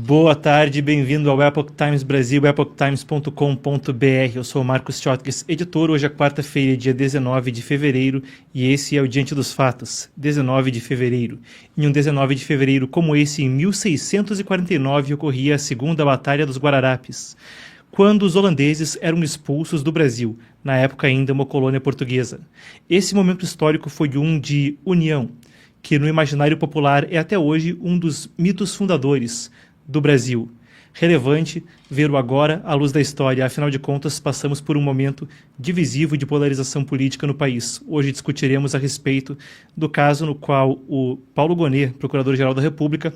Boa tarde, bem-vindo ao Epoch Times Brasil, epochtimes.com.br. Eu sou o Marcos Chotges, editor. Hoje é quarta-feira, dia 19 de fevereiro, e esse é o Diante dos Fatos, 19 de fevereiro. Em um 19 de fevereiro como esse, em 1649, ocorria a Segunda Batalha dos Guararapes, quando os holandeses eram expulsos do Brasil, na época ainda uma colônia portuguesa. Esse momento histórico foi um de união, que no imaginário popular é até hoje um dos mitos fundadores do Brasil. Relevante ver o agora à luz da história, afinal de contas passamos por um momento divisivo de polarização política no país. Hoje discutiremos a respeito do caso no qual o Paulo Gonet, Procurador-Geral da República,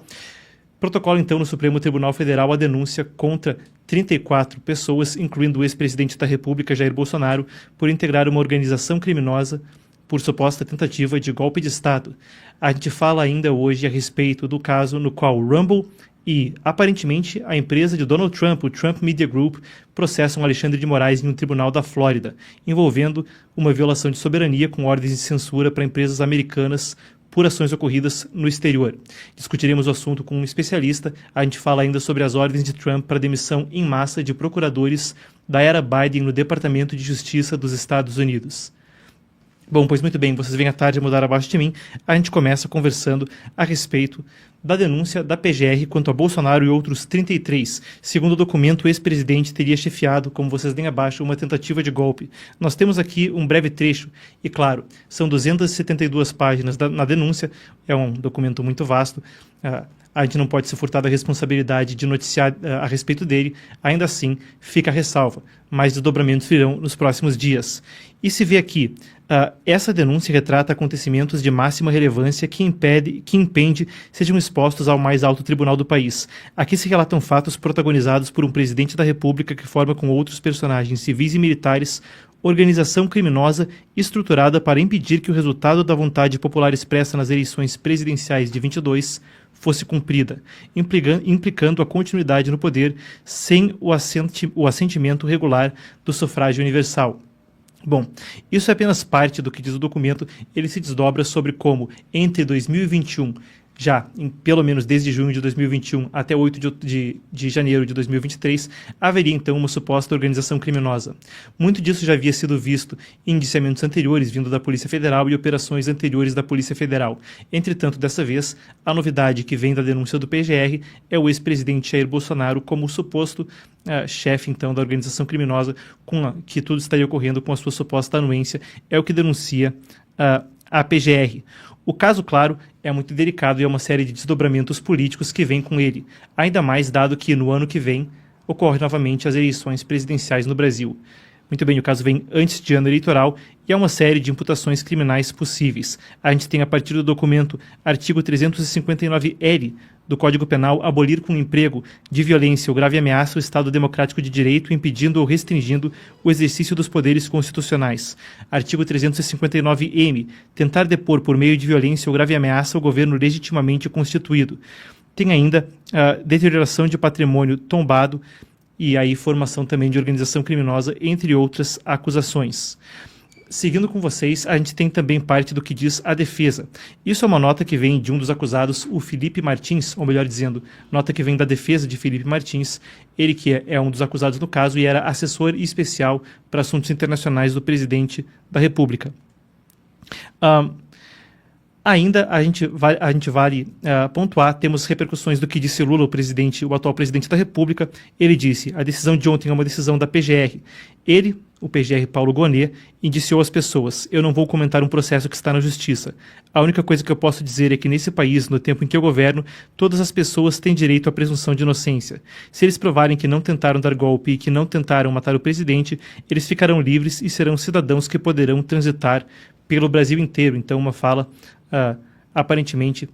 protocola então no Supremo Tribunal Federal a denúncia contra 34 pessoas, incluindo o ex-presidente da República, Jair Bolsonaro, por integrar uma organização criminosa por suposta tentativa de golpe de Estado. A gente fala ainda hoje a respeito do caso no qual o Rumble e, aparentemente, a empresa de Donald Trump, o Trump Media Group, processam Alexandre de Moraes em um tribunal da Flórida, envolvendo uma violação de soberania com ordens de censura para empresas americanas por ações ocorridas no exterior. Discutiremos o assunto com um especialista. A gente fala ainda sobre as ordens de Trump para demissão em massa de procuradores da era Biden no Departamento de Justiça dos Estados Unidos. Bom, pois muito bem, vocês vêm à tarde a mudar abaixo de mim. A gente começa conversando a respeito da denúncia da PGR quanto a Bolsonaro e outros 33. Segundo o documento, o ex-presidente teria chefiado, como vocês veem abaixo, uma tentativa de golpe. Nós temos aqui um breve trecho, e claro, são 272 páginas na denúncia, é um documento muito vasto. A gente não pode se furtar da responsabilidade de noticiar a respeito dele, ainda assim fica a ressalva. Mais desdobramentos virão nos próximos dias. E se vê aqui, essa denúncia retrata acontecimentos de máxima relevância que impende sejam expostos ao mais alto tribunal do país. Aqui se relatam fatos protagonizados por um presidente da República que forma com outros personagens civis e militares organização criminosa estruturada para impedir que o resultado da vontade popular expressa nas eleições presidenciais de 22 fosse cumprida, implicando a continuidade no poder sem o assentimento regular do sufrágio universal. Bom, isso é apenas parte do que diz o documento. Ele se desdobra sobre como, entre 2021, pelo menos desde junho de 2021 até 8 de janeiro de 2023, haveria então uma suposta organização criminosa. Muito disso já havia sido visto em indiciamentos anteriores vindo da Polícia Federal e operações anteriores da Polícia Federal. Entretanto, dessa vez, a novidade que vem da denúncia do PGR é o ex-presidente Jair Bolsonaro como suposto chefe então da organização criminosa que tudo estaria ocorrendo com a sua suposta anuência, é o que denuncia a PGR. O caso, claro, é muito delicado e é uma série de desdobramentos políticos que vem com ele, ainda mais dado que no ano que vem ocorrem novamente as eleições presidenciais no Brasil. Muito bem, o caso vem antes de ano eleitoral e há uma série de imputações criminais possíveis. A gente tem, a partir do documento, artigo 359-L do Código Penal, abolir com emprego de violência ou grave ameaça o Estado Democrático de Direito, impedindo ou restringindo o exercício dos poderes constitucionais. Artigo 359-M, tentar depor por meio de violência ou grave ameaça o governo legitimamente constituído. Tem ainda a deterioração de patrimônio tombado e aí formação também de organização criminosa, entre outras acusações. Seguindo com vocês, a gente tem também parte do que diz a defesa. Isso é uma nota que vem de um dos acusados, o Felipe Martins, ou melhor dizendo, nota que vem da defesa de Felipe Martins, ele que é um dos acusados no caso e era assessor especial para assuntos internacionais do presidente da República. Ainda a gente vale pontuar, temos repercussões do que disse Lula, o atual presidente da República. Ele disse, a decisão de ontem é uma decisão da PGR. Ele, o PGR Paulo Gonet, indiciou as pessoas. Eu não vou comentar um processo que está na justiça. A única coisa que eu posso dizer é que nesse país, no tempo em que eu governo, todas as pessoas têm direito à presunção de inocência. Se eles provarem que não tentaram dar golpe e que não tentaram matar o presidente, eles ficarão livres e serão cidadãos que poderão transitar pelo Brasil inteiro. Então, uma fala aparentemente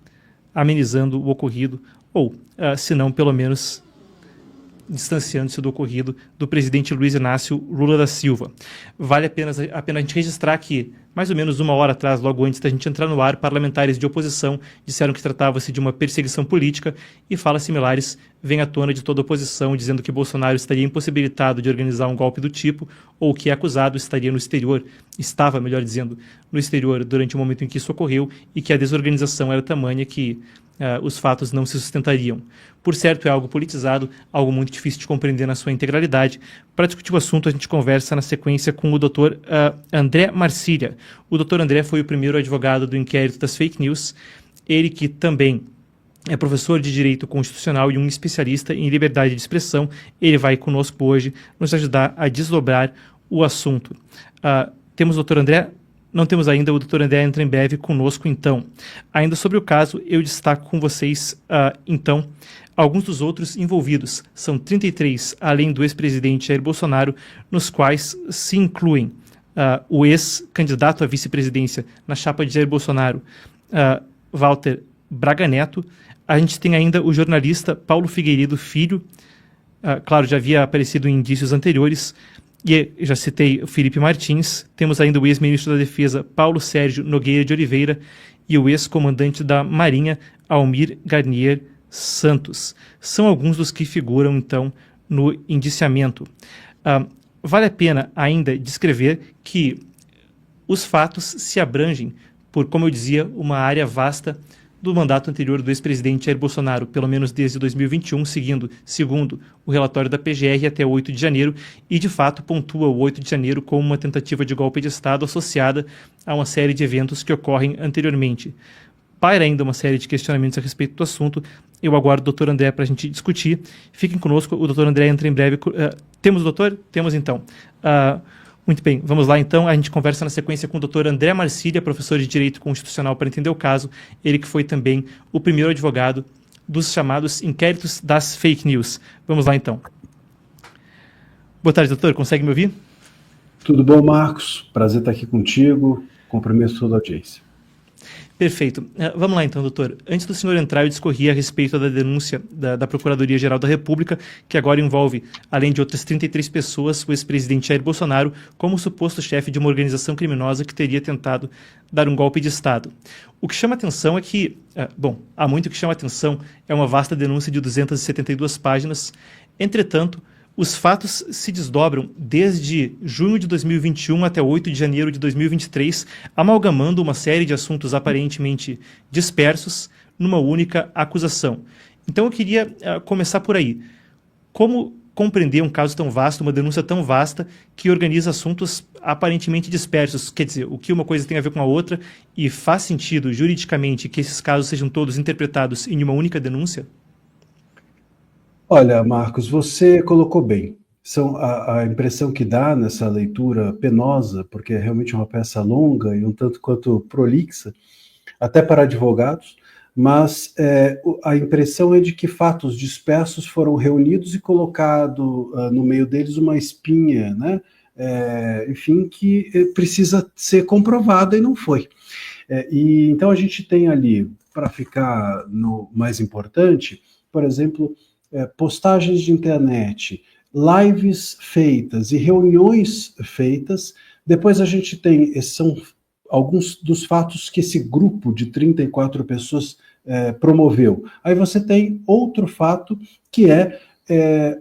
amenizando o ocorrido, ou, se não, pelo menos distanciando-se do ocorrido do presidente Luiz Inácio Lula da Silva. Vale a pena a gente registrar que mais ou menos 1 hora atrás, logo antes da gente entrar no ar, parlamentares de oposição disseram que tratava-se de uma perseguição política e falas similares vêm à tona de toda a oposição, dizendo que Bolsonaro estaria impossibilitado de organizar um golpe do tipo, ou que é acusado estaria no exterior, estava, melhor dizendo, no exterior durante o momento em que isso ocorreu e que a desorganização era tamanha que os fatos não se sustentariam. Por certo, é algo politizado, algo muito difícil de compreender na sua integralidade. Para discutir o assunto, a gente conversa na sequência com o Dr. André Marcília. O Dr. André foi o primeiro advogado do inquérito das fake news, ele que também é professor de Direito Constitucional e um especialista em liberdade de expressão. Ele vai conosco hoje nos ajudar a desdobrar o assunto. Temos o Dr. André? Não temos ainda, o Dr. André entra em breve conosco, então. Ainda sobre o caso, eu destaco com vocês, então, alguns dos outros envolvidos. São 33, além do ex-presidente Jair Bolsonaro, nos quais se incluem o ex-candidato à vice-presidência na chapa de Jair Bolsonaro, Walter Braga Neto. A gente tem ainda o jornalista Paulo Figueiredo Filho, claro, já havia aparecido em indícios anteriores, e já citei o Felipe Martins. Temos ainda o ex-ministro da Defesa Paulo Sérgio Nogueira de Oliveira e o ex-comandante da Marinha Almir Garnier Santos. São alguns dos que figuram, então, no indiciamento. Vale a pena ainda descrever que os fatos se abrangem por, como eu dizia, uma área vasta do mandato anterior do ex-presidente Jair Bolsonaro, pelo menos desde 2021, segundo o relatório da PGR, até 8 de janeiro, e de fato pontua o 8 de janeiro como uma tentativa de golpe de Estado associada a uma série de eventos que ocorrem anteriormente. Paira ainda uma série de questionamentos a respeito do assunto. Eu aguardo o Dr. André para a gente discutir. Fiquem conosco, o Dr. André entra em breve. Temos o doutor? Temos então. Muito bem, vamos lá então, a gente conversa na sequência com o Dr. André Marcília, professor de Direito Constitucional, para entender o caso, ele que foi também o primeiro advogado dos chamados inquéritos das fake news. Vamos lá então. Boa tarde, doutor, consegue me ouvir? Tudo bom, Marcos? Prazer estar aqui contigo, cumprimento toda a audiência. Perfeito. Vamos lá então, doutor. Antes do senhor entrar, eu discorri a respeito da denúncia da Procuradoria-Geral da República, que agora envolve, além de outras 33 pessoas, o ex-presidente Jair Bolsonaro como suposto chefe de uma organização criminosa que teria tentado dar um golpe de Estado. O que chama atenção é que, há muito que chama atenção, é uma vasta denúncia de 272 páginas. Entretanto, os fatos se desdobram desde junho de 2021 até 8 de janeiro de 2023, amalgamando uma série de assuntos aparentemente dispersos numa única acusação. Então eu queria começar por aí. Como compreender um caso tão vasto, uma denúncia tão vasta, que organiza assuntos aparentemente dispersos? Quer dizer, o que uma coisa tem a ver com a outra, e faz sentido juridicamente que esses casos sejam todos interpretados em uma única denúncia? Olha, Marcos, você colocou bem. A impressão que dá nessa leitura penosa, porque é realmente uma peça longa e um tanto quanto prolixa, até para advogados, mas a impressão é de que fatos dispersos foram reunidos e colocado no meio deles uma espinha, né? Enfim, que precisa ser comprovada e não foi. E então a gente tem ali, para ficar no mais importante, por exemplo, postagens de internet, lives feitas e reuniões feitas. Depois a gente tem, são alguns dos fatos que esse grupo de 34 pessoas promoveu. Aí você tem outro fato que é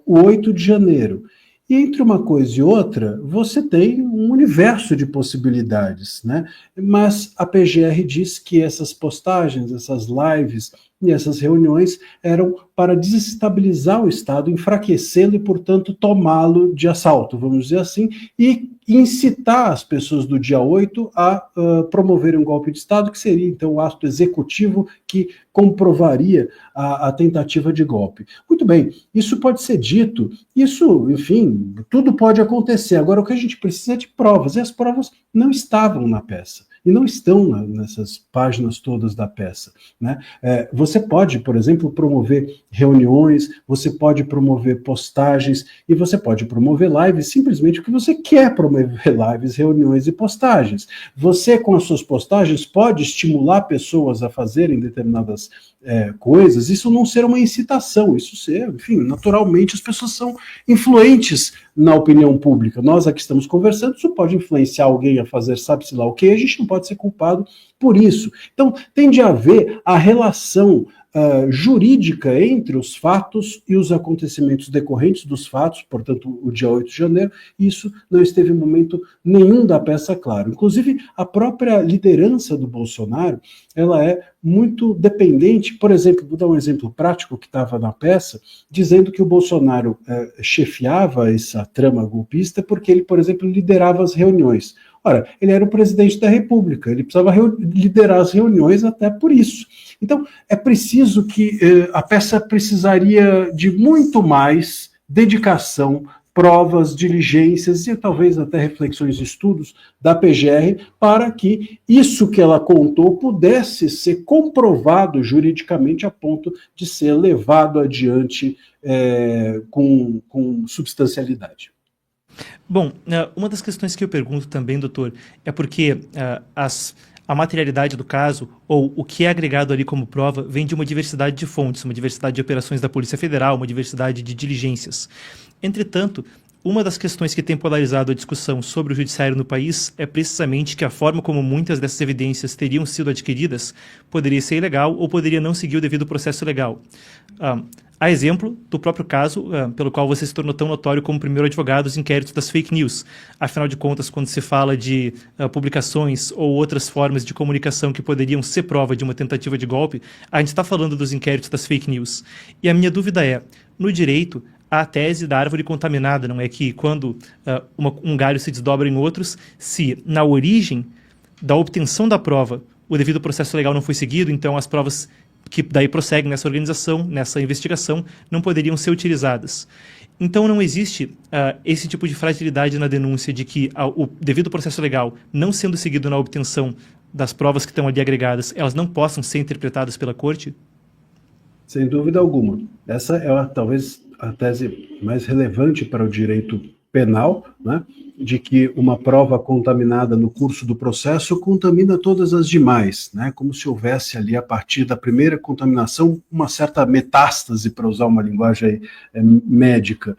o 8 de janeiro. E entre uma coisa e outra, você tem um universo de possibilidades, né? Mas a PGR diz que essas postagens, essas lives e essas reuniões eram para desestabilizar o Estado, enfraquecê-lo e, portanto, tomá-lo de assalto, vamos dizer assim, e incitar as pessoas do dia 8 a promoverem um golpe de Estado, que seria, então, o ato executivo que comprovaria a tentativa de golpe. Muito bem, isso pode ser dito, isso, enfim, tudo pode acontecer. Agora, o que a gente precisa é de provas, e as provas não estavam na peça. E não estão nessas páginas todas da peça, né? Você pode, por exemplo, promover reuniões, você pode promover postagens e você pode promover lives simplesmente porque você quer promover lives, reuniões e postagens. Você, com as suas postagens, pode estimular pessoas a fazerem determinadas coisas, isso não ser uma incitação, isso ser, enfim, naturalmente as pessoas são influentes na opinião pública. Nós aqui estamos conversando, isso pode influenciar alguém a fazer sabe-se lá o quê, a gente não pode ser culpado por isso. Então, tem de haver a relação jurídica entre os fatos e os acontecimentos decorrentes dos fatos, portanto, o dia 8 de janeiro, isso não esteve em momento nenhum da peça claro. Inclusive, a própria liderança do Bolsonaro, ela é muito dependente, por exemplo, vou dar um exemplo prático que estava na peça, dizendo que o Bolsonaro chefiava essa trama golpista porque ele, por exemplo, liderava as reuniões. Ora, ele era o presidente da República, ele precisava liderar as reuniões até por isso. Então, é preciso que a peça precisaria de muito mais dedicação, provas, diligências e talvez até reflexões e estudos da PGR para que isso que ela contou pudesse ser comprovado juridicamente a ponto de ser levado adiante com substancialidade. Bom, uma das questões que eu pergunto também, doutor, é porque a materialidade do caso, ou o que é agregado ali como prova, vem de uma diversidade de fontes, uma diversidade de operações da Polícia Federal, uma diversidade de diligências. Entretanto, uma das questões que tem polarizado a discussão sobre o judiciário no país é precisamente que a forma como muitas dessas evidências teriam sido adquiridas poderia ser ilegal ou poderia não seguir o devido processo legal. Há exemplo do próprio caso pelo qual você se tornou tão notório como primeiro advogado dos inquéritos das fake news. Afinal de contas, quando se fala de publicações ou outras formas de comunicação que poderiam ser prova de uma tentativa de golpe, a gente está falando dos inquéritos das fake news. E a minha dúvida é, no direito, há a tese da árvore contaminada, não é que quando um galho se desdobra em outros, se na origem da obtenção da prova o devido processo legal não foi seguido, então as provas que daí prosseguem nessa organização, nessa investigação, não poderiam ser utilizadas. Então não existe esse tipo de fragilidade na denúncia de que o devido processo legal, não sendo seguido na obtenção das provas que estão ali agregadas, elas não possam ser interpretadas pela corte? Sem dúvida alguma. Essa é talvez a tese mais relevante para o direito penal, né, de que uma prova contaminada no curso do processo contamina todas as demais, né, como se houvesse ali, a partir da primeira contaminação, uma certa metástase, para usar uma linguagem médica,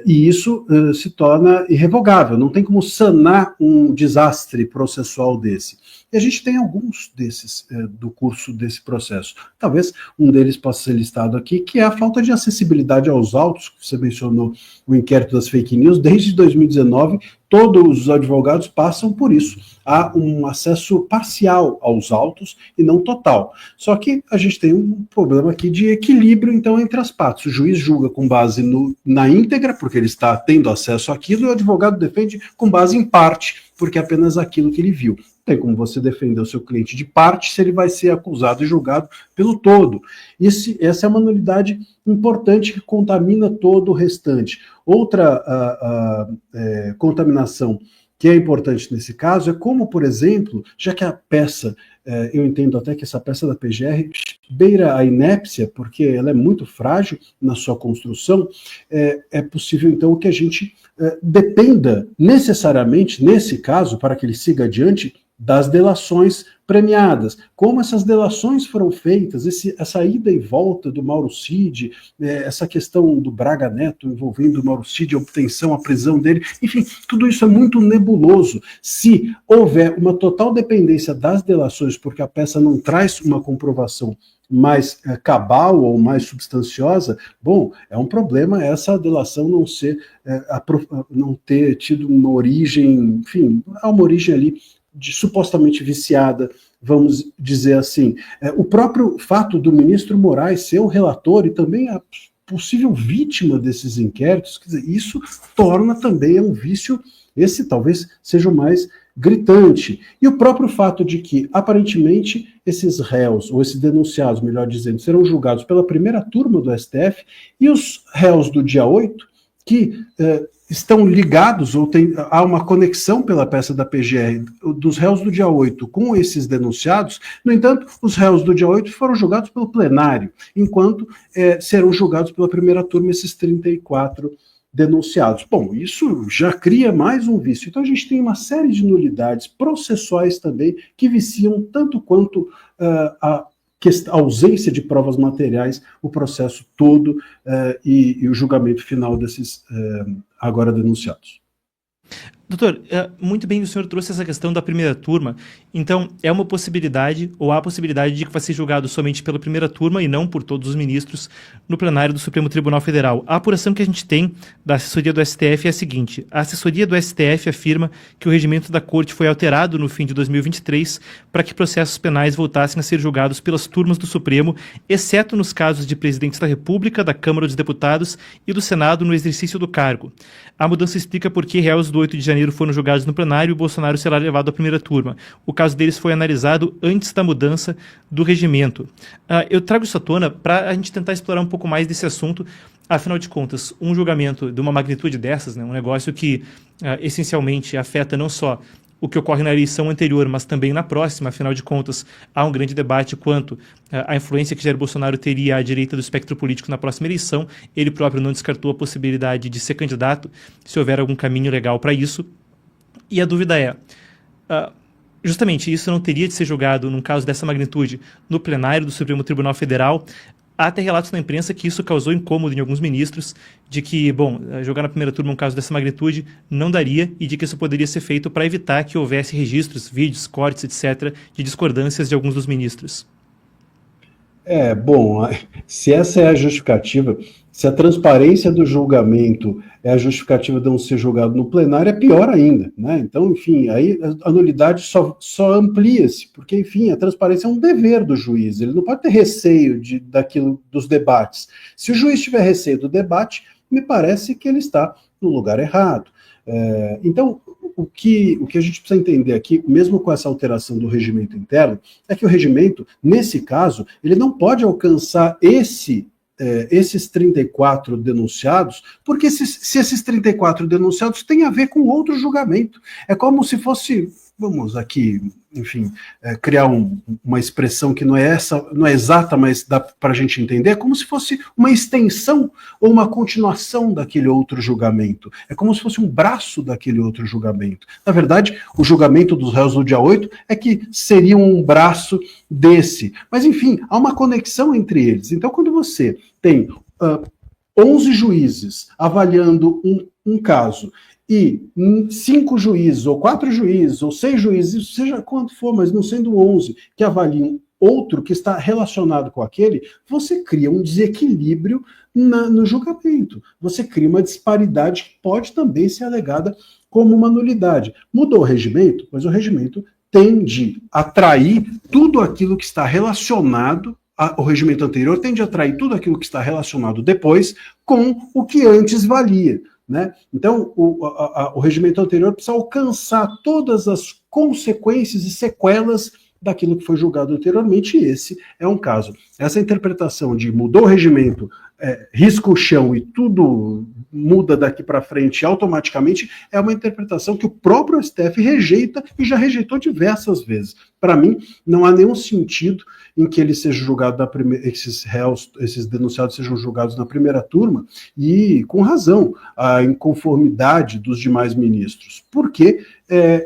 e isso se torna irrevogável, não tem como sanar um desastre processual desse. E a gente tem alguns desses do curso desse processo. Talvez um deles possa ser listado aqui, que é a falta de acessibilidade aos autos, que você mencionou o inquérito das fake news. Desde 2019, todos os advogados passam por isso. Há um acesso parcial aos autos e não total. Só que a gente tem um problema aqui de equilíbrio, então, entre as partes. O juiz julga com base na íntegra, porque ele está tendo acesso àquilo, e o advogado defende com base em parte, porque é apenas aquilo que ele viu. Tem como você defender o seu cliente de parte se ele vai ser acusado e julgado pelo todo. Essa é uma nulidade importante que contamina todo o restante. Outra contaminação que é importante nesse caso é como, por exemplo, já que a peça, eu entendo até que essa peça da PGR beira a inépcia, porque ela é muito frágil na sua construção, é possível então que a gente dependa necessariamente, nesse caso, para que ele siga adiante, das delações premiadas. Como essas delações foram feitas, essa ida e volta do Mauro Cid, essa questão do Braga Neto envolvendo o Mauro Cid, a obtenção, a prisão dele, enfim, tudo isso é muito nebuloso. Se houver uma total dependência das delações, porque a peça não traz uma comprovação mais cabal ou mais substanciosa, bom, é um problema essa delação não ter tido uma origem, enfim, há uma origem ali supostamente viciada, vamos dizer assim. O próprio fato do ministro Moraes ser o relator e também a possível vítima desses inquéritos, quer dizer, isso torna também um vício, esse talvez seja o mais gritante. E o próprio fato de que, aparentemente, esses réus, ou esses denunciados, melhor dizendo, serão julgados pela primeira turma do STF, e os réus do dia 8, que estão ligados, ou há uma conexão pela peça da PGR dos réus do dia 8 com esses denunciados. No entanto, os réus do dia 8 foram julgados pelo plenário, enquanto serão julgados pela primeira turma esses 34 denunciados. Bom, isso já cria mais um vício. Então a gente tem uma série de nulidades processuais também que viciam tanto quanto ausência de provas materiais, o processo todo e o julgamento final desses agora denunciados. Doutor, muito bem o senhor trouxe essa questão da primeira turma. Então, é uma possibilidade, ou há a possibilidade de que vai ser julgado somente pela primeira turma e não por todos os ministros no plenário do Supremo Tribunal Federal. A apuração que a gente tem da assessoria do STF é a seguinte: a assessoria do STF afirma que o regimento da Corte foi alterado no fim de 2023 para que processos penais voltassem a ser julgados pelas turmas do Supremo, exceto nos casos de presidentes da República, da Câmara dos Deputados e do Senado no exercício do cargo. A mudança explica por que réus do 8 de janeiro foram julgados no plenário e o Bolsonaro será levado à primeira turma. O caso deles foi analisado antes da mudança do regimento. Eu trago isso à tona para a gente tentar explorar um pouco mais desse assunto. Afinal de contas, um julgamento de uma magnitude dessas, né, um negócio que essencialmente afeta não só o que ocorre na eleição anterior, mas também na próxima. Afinal de contas, há um grande debate quanto à influência que Jair Bolsonaro teria à direita do espectro político na próxima eleição. Ele próprio não descartou a possibilidade de ser candidato, se houver algum caminho legal para isso. E a dúvida é, justamente isso não teria de ser julgado, num caso dessa magnitude, no plenário do Supremo Tribunal Federal. Há até relatos na imprensa que isso causou incômodo em alguns ministros, de que, jogar na primeira turma um caso dessa magnitude não daria, e de que isso poderia ser feito para evitar que houvesse registros, vídeos, cortes, etc., de discordâncias de alguns dos ministros. Se essa é a justificativa, se a transparência do julgamento é a justificativa de não ser julgado no plenário, é pior ainda, né? Então, enfim, aí a nulidade só amplia-se, porque, enfim, a transparência é um dever do juiz, ele não pode ter receio daquilo dos debates. Se o juiz tiver receio do debate, me parece que ele está no lugar errado. Então, o que a gente precisa entender aqui, mesmo com essa alteração do regimento interno, é que o regimento, nesse caso, ele não pode alcançar esses 34 denunciados, porque se esses 34 denunciados têm a ver com outro julgamento. É como se fosse, vamos aqui, enfim, criar uma expressão que não é exata, mas dá para a gente entender, é como se fosse uma extensão ou uma continuação daquele outro julgamento. É como se fosse um braço daquele outro julgamento. Na verdade, o julgamento dos réus no dia 8 é que seria um braço desse. Mas, enfim, há uma conexão entre eles. Então, quando você tem 11 juízes avaliando um caso e 5 juízes, ou 4 juízes, ou 6 juízes, seja quanto for, mas não sendo 11, que avaliam outro que está relacionado com aquele, você cria um desequilíbrio no julgamento. Você cria uma disparidade que pode também ser alegada como uma nulidade. Mudou o regimento, mas o regimento tende a atrair tudo aquilo que está relacionado o regimento anterior, tende a atrair tudo aquilo que está relacionado depois com o que antes valia. Né? Então, o regimento anterior precisa alcançar todas as consequências e sequelas daquilo que foi julgado anteriormente, e esse é um caso. Essa interpretação de mudou o regimento, risca o chão e tudo muda daqui para frente automaticamente, é uma interpretação que o próprio STF rejeita e já rejeitou diversas vezes. Para mim, não há nenhum sentido em que ele seja julgado esses réus, esses denunciados sejam julgados na primeira turma, e com razão, a inconformidade dos demais ministros, porque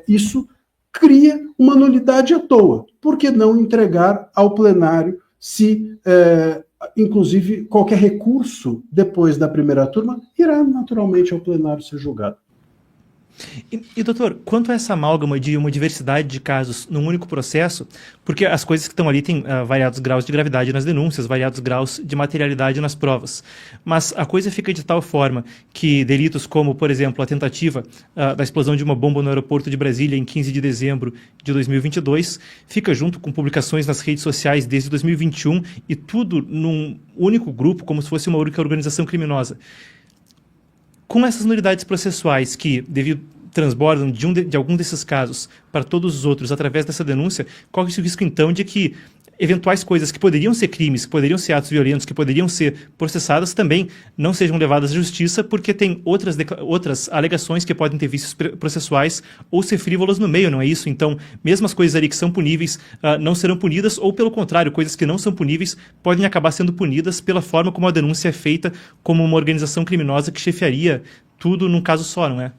isso cria uma nulidade à toa. Por que não entregar ao plenário se, inclusive, qualquer recurso depois da primeira turma irá naturalmente ao plenário ser julgado? E, doutor, quanto a essa amálgama de uma diversidade de casos num único processo, porque as coisas que estão ali têm variados graus de gravidade nas denúncias, variados graus de materialidade nas provas, mas a coisa fica de tal forma que delitos como, por exemplo, a tentativa da explosão de uma bomba no aeroporto de Brasília em 15 de dezembro de 2022, fica junto com publicações nas redes sociais desde 2021 e tudo num único grupo, como se fosse uma única organização criminosa. Com essas nulidades processuais que transbordam de algum desses casos para todos os outros através dessa denúncia, corre-se o risco, então, de que eventuais coisas que poderiam ser crimes, que poderiam ser atos violentos, que poderiam ser processadas, também não sejam levadas à justiça, porque tem outras alegações que podem ter vícios processuais ou ser frívolas no meio, não é isso? Então, mesmo as coisas ali que são puníveis não serão punidas, ou pelo contrário, coisas que não são puníveis podem acabar sendo punidas pela forma como a denúncia é feita, como uma organização criminosa que chefiaria tudo num caso só, não é?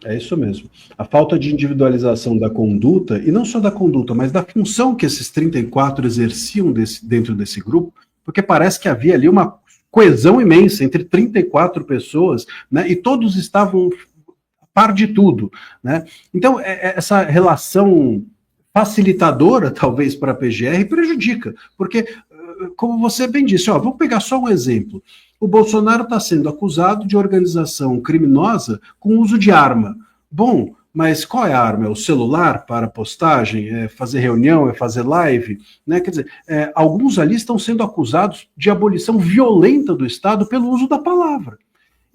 É isso mesmo. A falta de individualização da conduta, e não só da conduta, mas da função que esses 34 exerciam dentro desse grupo, porque parece que havia ali uma coesão imensa entre 34 pessoas, né, e todos estavam a par de tudo, né? Então, essa relação facilitadora, talvez, para a PGR, prejudica, porque, como você bem disse, vamos pegar só um exemplo. O Bolsonaro está sendo acusado de organização criminosa com uso de arma. Bom, mas qual é a arma? É o celular para postagem? É fazer reunião? É fazer live? Né? Quer dizer, alguns ali estão sendo acusados de abolição violenta do Estado pelo uso da palavra.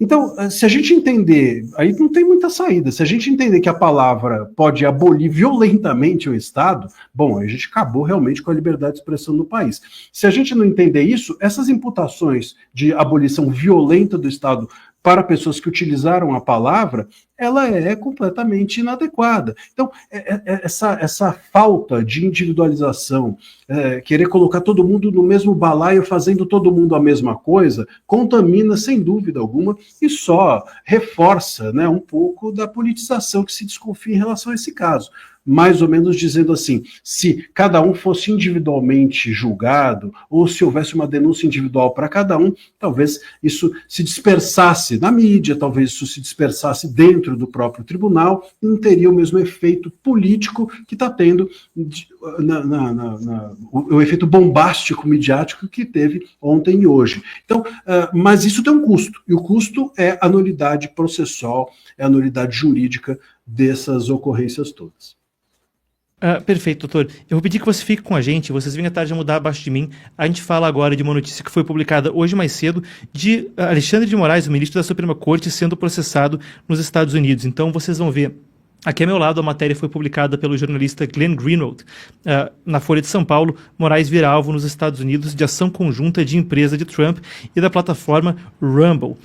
Então, se a gente entender, aí não tem muita saída, se a gente entender que a palavra pode abolir violentamente o Estado, bom, a gente acabou realmente com a liberdade de expressão no país. Se a gente não entender isso, essas imputações de abolição violenta do Estado para pessoas que utilizaram a palavra, ela é completamente inadequada. Então, essa falta de individualização, querer colocar todo mundo no mesmo balaio, fazendo todo mundo a mesma coisa, contamina, sem dúvida alguma, e só reforça, né, um pouco da politização que se desconfia em relação a esse caso. Mais ou menos dizendo assim, se cada um fosse individualmente julgado, ou se houvesse uma denúncia individual para cada um, talvez isso se dispersasse na mídia, talvez isso se dispersasse dentro do próprio tribunal, e não teria o mesmo efeito político que está tendo, o efeito bombástico midiático que teve ontem e hoje. Então, mas isso tem um custo, e o custo é a nulidade processual, é a nulidade jurídica dessas ocorrências todas. Perfeito, doutor. Eu vou pedir que você fique com a gente, vocês venham à tarde a mudar abaixo de mim. A gente fala agora de uma notícia que foi publicada hoje mais cedo de Alexandre de Moraes, o ministro da Suprema Corte, sendo processado nos Estados Unidos. Então vocês vão ver. Aqui ao meu lado, a matéria foi publicada pelo jornalista Glenn Greenwald. Na Folha de São Paulo, Moraes vira alvo nos Estados Unidos de ação conjunta de empresa de Trump e da plataforma Rumble.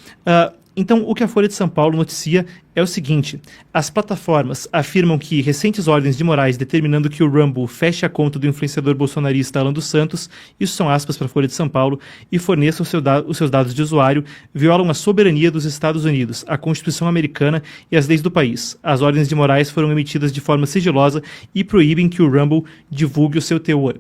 Então, o que a Folha de São Paulo noticia é o seguinte: as plataformas afirmam que recentes ordens de Moraes determinando que o Rumble feche a conta do influenciador bolsonarista Alan dos Santos, isso são aspas para a Folha de São Paulo, e forneça os seus dados de usuário, violam a soberania dos Estados Unidos, a Constituição americana e as leis do país. As ordens de Moraes foram emitidas de forma sigilosa e proíbem que o Rumble divulgue o seu teor.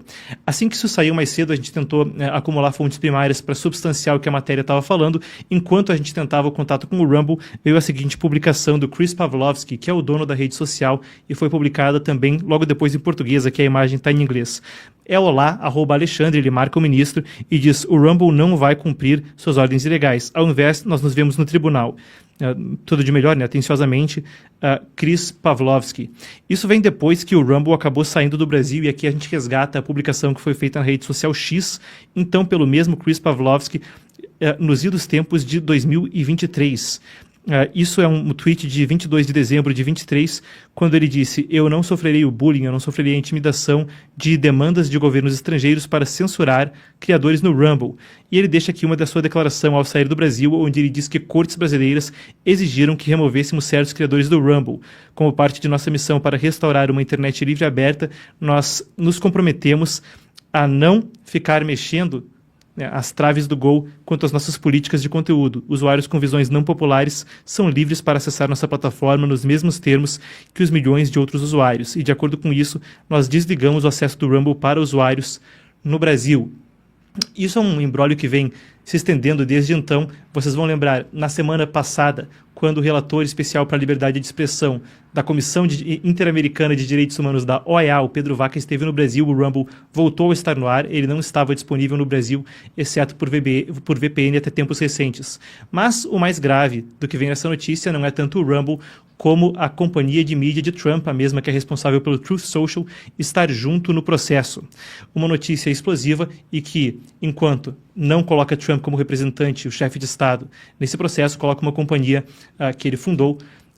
Assim que isso saiu mais cedo, a gente tentou acumular fontes primárias para substanciar o que a matéria estava falando. Enquanto a gente tentava o contato com o Rumble, veio a seguinte publicação do Chris Pavlovski, que é o dono da rede social, e foi publicada também logo depois em português, aqui a imagem está em inglês. É olá, @Alexandre, ele marca o ministro e diz: o Rumble não vai cumprir suas ordens ilegais. Ao invés, nós nos vemos no tribunal. Tudo de melhor, né? Atenciosamente, Chris Pavlovski. Isso vem depois que o Rumble acabou saindo do Brasil, e aqui a gente resgata a publicação que foi feita na rede social X, então pelo mesmo Chris Pavlovski, nos idos tempos de 2023. Isso é um tweet de 22 de dezembro de 23, quando ele disse: eu não sofrerei o bullying, eu não sofrerei a intimidação de demandas de governos estrangeiros para censurar criadores no Rumble. E ele deixa aqui uma da sua declaração ao sair do Brasil, onde ele diz que cortes brasileiras exigiram que removêssemos certos criadores do Rumble. Como parte de nossa missão para restaurar uma internet livre e aberta, nós nos comprometemos a não ficar mexendo as traves do Gol quanto às nossas políticas de conteúdo. Usuários com visões não populares são livres para acessar nossa plataforma nos mesmos termos que os milhões de outros usuários. E, de acordo com isso, nós desligamos o acesso do Rumble para usuários no Brasil. Isso é um imbróglio que vem se estendendo desde então. Vocês vão lembrar, na semana passada, quando o relator especial para a liberdade de expressão da Comissão Interamericana de Direitos Humanos da OEA, o Pedro Vaca, esteve no Brasil, o Rumble voltou a estar no ar, ele não estava disponível no Brasil, exceto por VPN até tempos recentes. Mas o mais grave do que vem nessa notícia não é tanto o Rumble, como a companhia de mídia de Trump, a mesma que é responsável pelo Truth Social, estar junto no processo. Uma notícia explosiva e que, enquanto não coloca Trump como representante, o chefe de Estado, nesse processo coloca uma companhia que ele fundou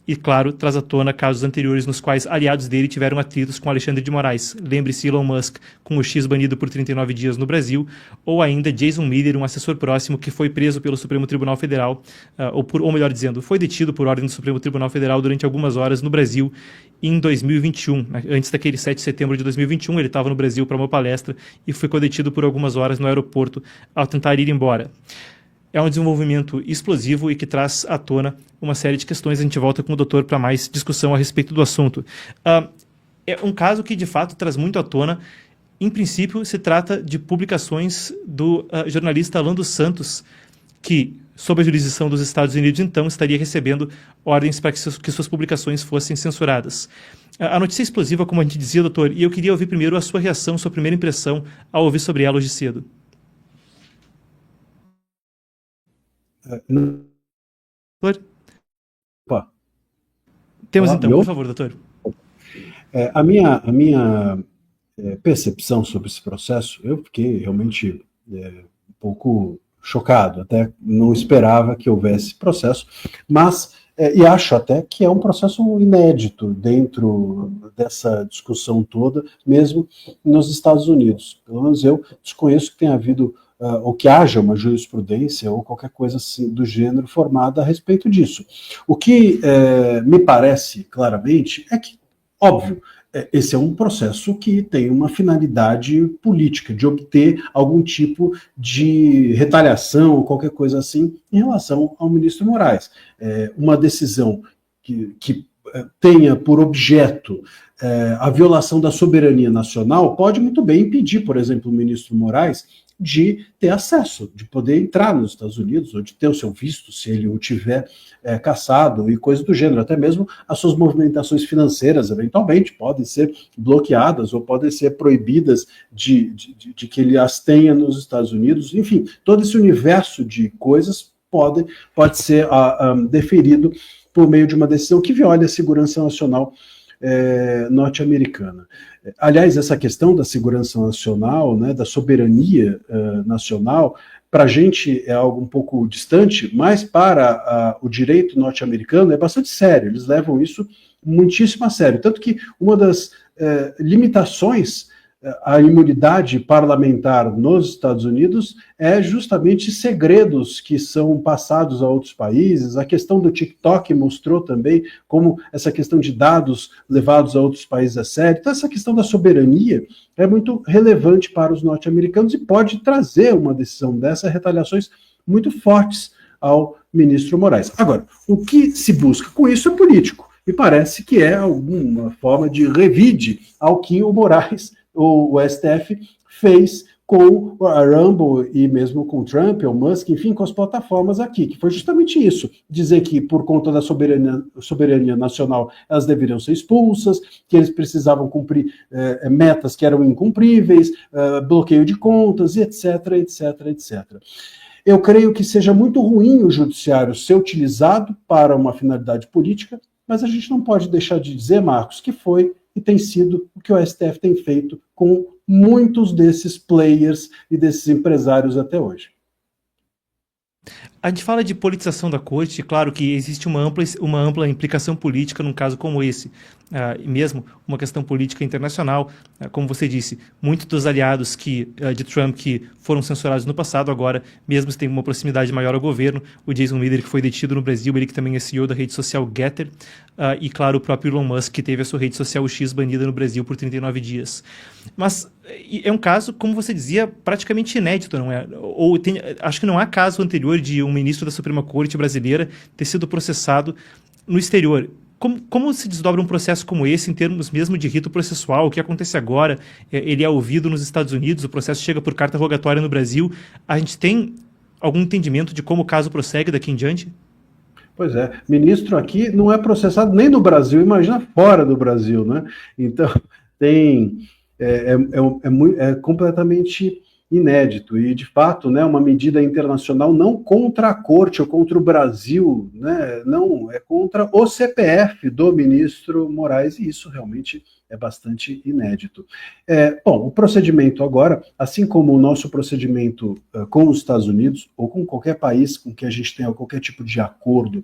e, claro, traz à tona casos anteriores nos quais aliados dele tiveram atritos com Alexandre de Moraes. Lembre-se Elon Musk com o X banido por 39 dias no Brasil, ou ainda Jason Miller, um assessor próximo que foi preso pelo Supremo Tribunal Federal, ou melhor dizendo, foi detido por ordem do Supremo Tribunal Federal durante algumas horas no Brasil em 2021. Antes daquele 7 de setembro de 2021, ele estava no Brasil para uma palestra e ficou detido por algumas horas no aeroporto ao tentar ir embora. é um desenvolvimento explosivo e que traz à tona uma série de questões. A gente volta com o doutor para mais discussão a respeito do assunto. É um caso que, de fato, traz muito à tona. Em princípio, se trata de publicações do jornalista Alan dos Santos, que, sob a jurisdição dos Estados Unidos, então, estaria recebendo ordens para que suas publicações fossem censuradas. A notícia é explosiva, como a gente dizia, doutor, e eu queria ouvir primeiro a sua reação, sua primeira impressão ao ouvir sobre ela hoje cedo. Doutor? Opa. Temos então, por favor, doutor. A minha percepção sobre esse processo, eu fiquei realmente um pouco chocado, até não esperava que houvesse processo, mas, e acho até que é um processo inédito dentro dessa discussão toda, mesmo nos Estados Unidos. Pelo menos eu desconheço que tenha havido, ou que haja uma jurisprudência ou qualquer coisa assim do gênero formada a respeito disso. O que me parece claramente é que, óbvio, esse é um processo que tem uma finalidade política, de obter algum tipo de retaliação ou qualquer coisa assim em relação ao ministro Moraes. Uma decisão que tenha por objeto a violação da soberania nacional pode muito bem impedir, por exemplo, o ministro Moraes de ter acesso, de poder entrar nos Estados Unidos, ou de ter o seu visto, se ele o tiver cassado, e coisas do gênero. Até mesmo as suas movimentações financeiras, eventualmente, podem ser bloqueadas ou podem ser proibidas de que ele as tenha nos Estados Unidos. Enfim, todo esse universo de coisas pode ser deferido por meio de uma decisão que viola a segurança nacional norte-americana. Aliás, essa questão da segurança nacional, né, da soberania nacional, para a gente é algo um pouco distante, mas para o direito norte-americano é bastante sério. Eles levam isso muitíssimo a sério. Tanto que uma das limitações à imunidade parlamentar nos Estados Unidos é justamente segredos que são passados a outros países. A questão do TikTok mostrou também como essa questão de dados levados a outros países é sério. Então, essa questão da soberania é muito relevante para os norte-americanos e pode trazer uma decisão dessa, retaliações muito fortes ao ministro Moraes. Agora, o que se busca com isso é político. E parece que é alguma forma de revide ao que o Moraes, o STF, fez com a Rumble e mesmo com o Trump, o Musk, enfim, com as plataformas aqui, que foi justamente isso, dizer que por conta da soberania nacional elas deveriam ser expulsas, que eles precisavam cumprir metas que eram incumpríveis, bloqueio de contas, e etc, etc, etc. Eu creio que seja muito ruim o judiciário ser utilizado para uma finalidade política, mas a gente não pode deixar de dizer, Marcos, que foi e tem sido o que o STF tem feito com muitos desses players e desses empresários até hoje. A gente fala de politização da corte, claro que existe uma ampla implicação política num caso como esse, e mesmo uma questão política internacional, como você disse, muitos dos aliados de Trump que foram censurados no passado, agora, mesmo se tem uma proximidade maior ao governo, o Jason Miller, que foi detido no Brasil, ele que também é CEO da rede social Getter, e claro, o próprio Elon Musk, que teve a sua rede social X banida no Brasil por 39 dias. Mas é um caso, como você dizia, praticamente inédito, não é? Acho que não há caso anterior de um ministro da Suprema Corte brasileira ter sido processado no exterior. Como se desdobra um processo como esse em termos mesmo de rito processual? O que acontece agora? Ele é ouvido nos Estados Unidos, o processo chega por carta rogatória no Brasil. A gente tem algum entendimento de como o caso prossegue daqui em diante? Pois é, ministro aqui não é processado nem no Brasil, imagina fora do Brasil, né? Então, é completamente inédito e, de fato, né, uma medida internacional não contra a Corte ou contra o Brasil, né, não, é contra o CPF do ministro Moraes, e isso realmente é bastante inédito. Bom, o procedimento agora, assim como o nosso procedimento com os Estados Unidos, ou com qualquer país com que a gente tenha qualquer tipo de acordo,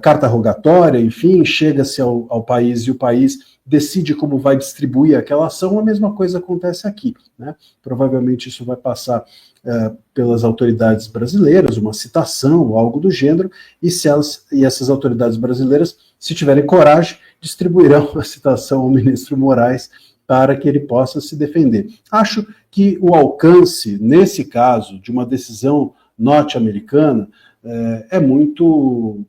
carta rogatória, enfim, chega-se ao país e o país decide como vai distribuir aquela ação, a mesma coisa acontece aqui, né? Provavelmente isso vai passar pelas autoridades brasileiras, uma citação ou algo do gênero, e essas autoridades brasileiras, se tiverem coragem, distribuirão a citação ao ministro Moraes para que ele possa se defender. Acho que o alcance, nesse caso, de uma decisão norte-americana é muito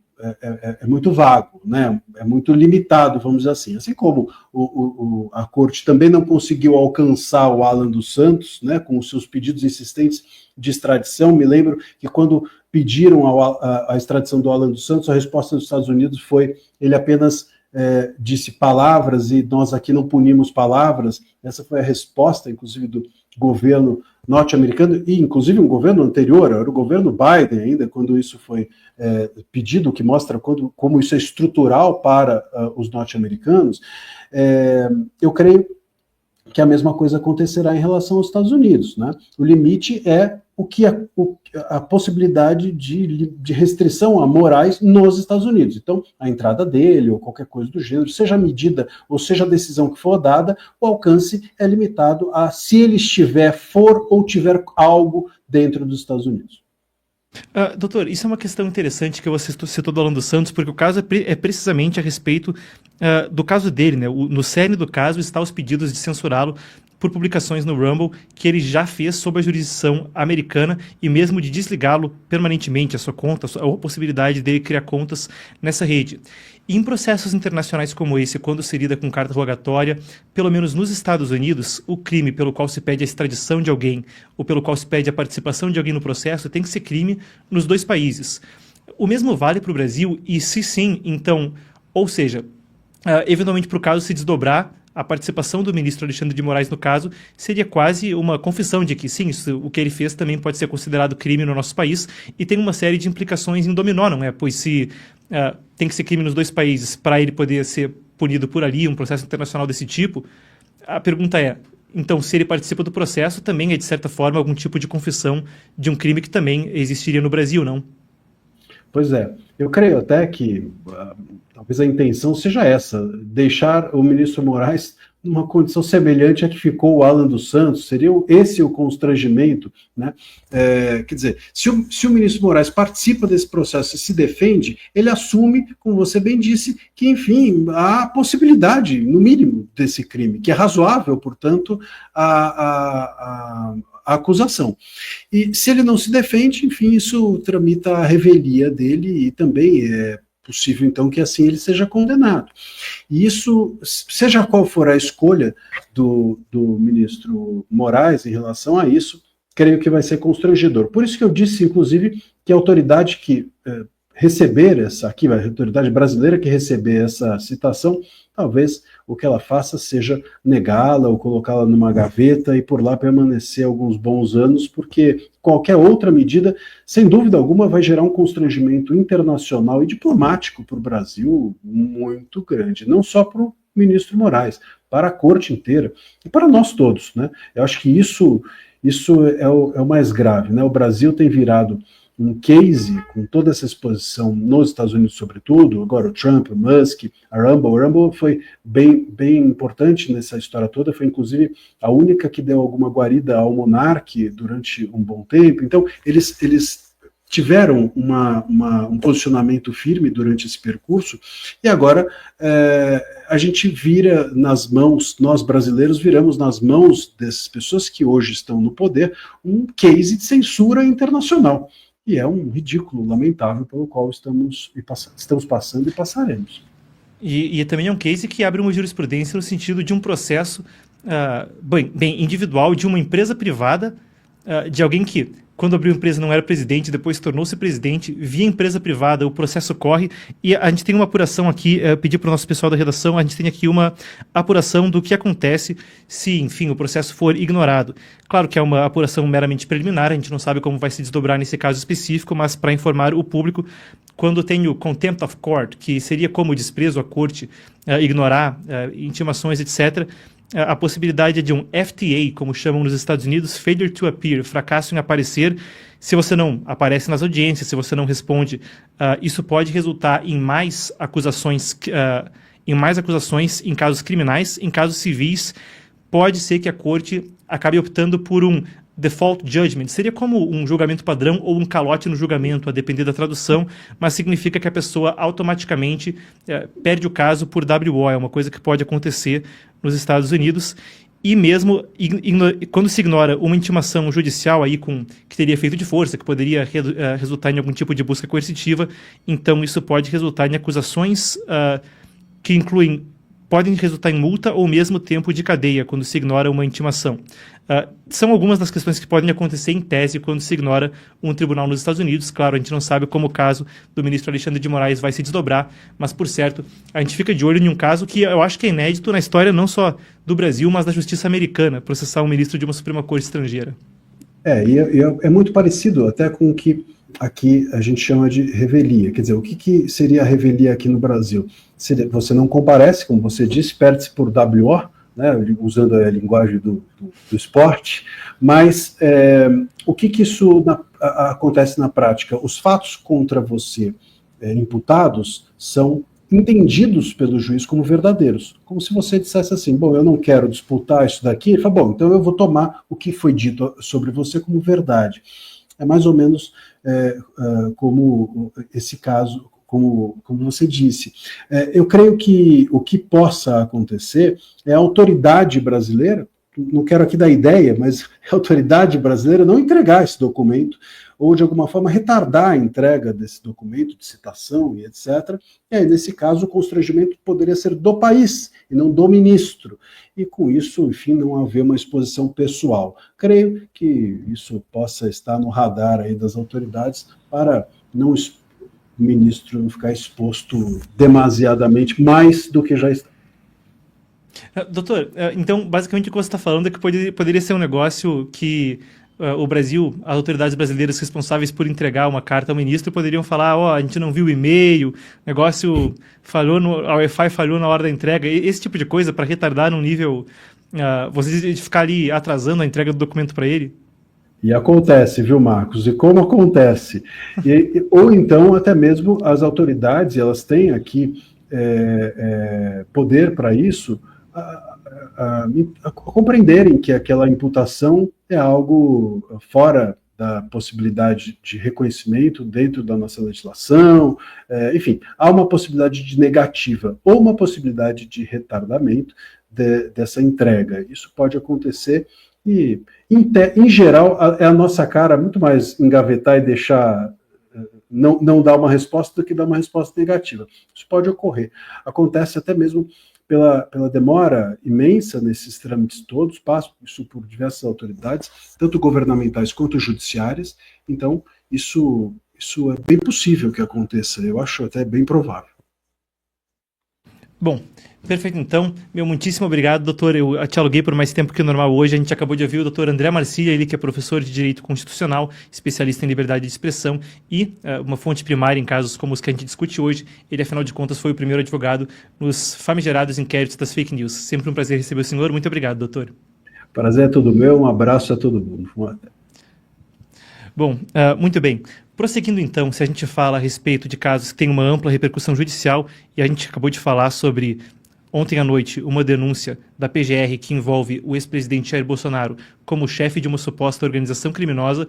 vago, né? É muito limitado, vamos dizer assim. Assim como a Corte também não conseguiu alcançar o Alan dos Santos, né, com os seus pedidos insistentes de extradição. Me lembro que quando pediram a extradição do Alan dos Santos, a resposta dos Estados Unidos foi: ele apenas disse palavras e nós aqui não punimos palavras. Essa foi a resposta, inclusive, do governo norte-americano, e inclusive um governo anterior, era o governo Biden ainda, quando isso foi pedido, que mostra como isso é estrutural para os norte-americanos. Eu creio que a mesma coisa acontecerá em relação aos Estados Unidos, né? O limite é a possibilidade de restrição a morais nos Estados Unidos. Então, a entrada dele, ou qualquer coisa do gênero, seja a medida, ou seja a decisão que for dada, o alcance é limitado a se ele for ou tiver algo dentro dos Estados Unidos. Doutor, isso é uma questão interessante que você citou do Alan dos Santos, porque o caso é precisamente a respeito do caso dele, né? No cerne do caso está os pedidos de censurá-lo por publicações no Rumble que ele já fez sob a jurisdição americana e mesmo de desligá-lo permanentemente a sua conta, a possibilidade dele criar contas nessa rede. E em processos internacionais como esse, quando se lida com carta rogatória, pelo menos nos Estados Unidos, o crime pelo qual se pede a extradição de alguém ou pelo qual se pede a participação de alguém no processo tem que ser crime nos dois países. O mesmo vale para o Brasil e, se sim, então, ou seja, eventualmente para o caso se desdobrar, a participação do ministro Alexandre de Moraes no caso seria quase uma confissão de que sim, o que ele fez também pode ser considerado crime no nosso país e tem uma série de implicações em dominó, não é? Pois se tem que ser crime nos dois países para ele poder ser punido por ali, um processo internacional desse tipo, a pergunta é, então se ele participa do processo também é de certa forma algum tipo de confissão de um crime que também existiria no Brasil, não? Pois é, eu creio até que talvez a intenção seja essa, deixar o ministro Moraes numa condição semelhante à que ficou o Alan dos Santos. Seria esse o constrangimento, né? Quer dizer, se o ministro Moraes participa desse processo e se defende, ele assume, como você bem disse, que, enfim, há possibilidade, no mínimo, desse crime, que é razoável, portanto, a acusação. E se ele não se defende, enfim, isso tramita a revelia dele e também é possível, então, que assim ele seja condenado. E isso, seja qual for a escolha do ministro Moraes em relação a isso, creio que vai ser constrangedor. Por isso que eu disse, inclusive, que a autoridade que receber a autoridade brasileira que receber essa citação, talvez o que ela faça seja negá-la ou colocá-la numa gaveta e por lá permanecer alguns bons anos, porque qualquer outra medida, sem dúvida alguma, vai gerar um constrangimento internacional e diplomático para o Brasil muito grande, não só para o ministro Moraes, para a corte inteira e para nós todos, né? Eu acho que isso é o mais grave, né? O Brasil tem virado um case com toda essa exposição nos Estados Unidos, sobretudo, agora o Trump, o Musk, a Rumble. A Rumble foi bem importante nessa história toda, foi inclusive a única que deu alguma guarida ao monarca durante um bom tempo. Então, eles tiveram um posicionamento firme durante esse percurso, e agora a gente vira nas mãos, nós brasileiros viramos nas mãos dessas pessoas que hoje estão no poder, um case de censura internacional. E é um ridículo, lamentável, pelo qual estamos passando e passaremos. E também é um case que abre uma jurisprudência no sentido de um processo bem individual de uma empresa privada, de alguém que, quando abriu a empresa, não era presidente, depois tornou-se presidente, via empresa privada, o processo corre, e a gente tem uma apuração aqui, pedir para o nosso pessoal da redação, a gente tem aqui uma apuração do que acontece se, enfim, o processo for ignorado. Claro que é uma apuração meramente preliminar, a gente não sabe como vai se desdobrar nesse caso específico, mas para informar o público, quando tem o contempt of court, que seria como o desprezo à corte, ignorar intimações, etc., a possibilidade de um FTA, como chamam nos Estados Unidos, failure to appear, fracasso em aparecer. Se você não aparece nas audiências, se você não responde, isso pode resultar em mais acusações em casos criminais. Em casos civis, pode ser que a corte acabe optando por um default judgment. Seria como um julgamento padrão ou um calote no julgamento, a depender da tradução, mas significa que a pessoa automaticamente perde o caso por WO. É uma coisa que pode acontecer nos Estados Unidos. E mesmo quando se ignora uma intimação judicial aí que teria efeito de força, que poderia resultar em algum tipo de busca coercitiva, então isso pode resultar em acusações que podem resultar em multa ou mesmo tempo de cadeia quando se ignora uma intimação. São algumas das questões que podem acontecer em tese quando se ignora um tribunal nos Estados Unidos. Claro, a gente não sabe como o caso do ministro Alexandre de Moraes vai se desdobrar, mas, por certo, a gente fica de olho em um caso que eu acho que é inédito na história não só do Brasil, mas da justiça americana, processar um ministro de uma Suprema Corte estrangeira. É muito parecido até com o que aqui a gente chama de revelia. Quer dizer, o que seria a revelia aqui no Brasil? Você não comparece, como você disse, perde-se por WO, né, usando a linguagem do esporte, mas o que isso acontece na prática? Os fatos contra você imputados são entendidos pelo juiz como verdadeiros, como se você dissesse assim, bom, eu não quero disputar isso daqui, ele fala, bom, então eu vou tomar o que foi dito sobre você como verdade. É mais ou menos como esse caso, como você disse. Eu creio que o que possa acontecer é a autoridade brasileira, não quero aqui dar ideia, mas a autoridade brasileira não entregar esse documento ou, de alguma forma, retardar a entrega desse documento de citação e etc. E aí, nesse caso, o constrangimento poderia ser do país e não do ministro. E, com isso, enfim, não haver uma exposição pessoal. Creio que isso possa estar no radar aí das autoridades para o ministro não ficar exposto demasiadamente mais do que já está. Doutor, então, basicamente o que você está falando é que poderia ser um negócio que o Brasil, as autoridades brasileiras responsáveis por entregar uma carta ao ministro poderiam falar, a gente não viu o e-mail, o negócio falhou, a Wi-Fi falhou na hora da entrega, esse tipo de coisa para retardar num nível, você ficar ali atrasando a entrega do documento para ele? E acontece, viu, Marcos? E como acontece? Ou então, até mesmo as autoridades, elas têm aqui poder para isso, a compreenderem que aquela imputação é algo fora da possibilidade de reconhecimento dentro da nossa legislação, enfim, há uma possibilidade de negativa ou uma possibilidade de retardamento dessa entrega. Isso pode acontecer e, em geral, é a nossa cara muito mais engavetar e deixar não dar uma resposta do que dar uma resposta negativa. Isso pode ocorrer. Acontece até mesmo pela demora imensa nesses trâmites todos, passa isso por diversas autoridades, tanto governamentais quanto judiciárias, então isso é bem possível que aconteça, eu acho até bem provável. Bom, perfeito então. Muitíssimo obrigado, doutor. Eu te aluguei por mais tempo que o normal hoje. A gente acabou de ouvir o doutor André Marcília, ele que é professor de Direito Constitucional, especialista em liberdade de expressão e uma fonte primária em casos como os que a gente discute hoje. Ele, afinal de contas, foi o primeiro advogado nos famigerados inquéritos das fake news. Sempre um prazer receber o senhor. Muito obrigado, doutor. Prazer é todo meu. Um abraço a todo mundo. Bom, muito bem. Prosseguindo então, se a gente fala a respeito de casos que têm uma ampla repercussão judicial, e a gente acabou de falar sobre, ontem à noite, uma denúncia da PGR que envolve o ex-presidente Jair Bolsonaro como chefe de uma suposta organização criminosa,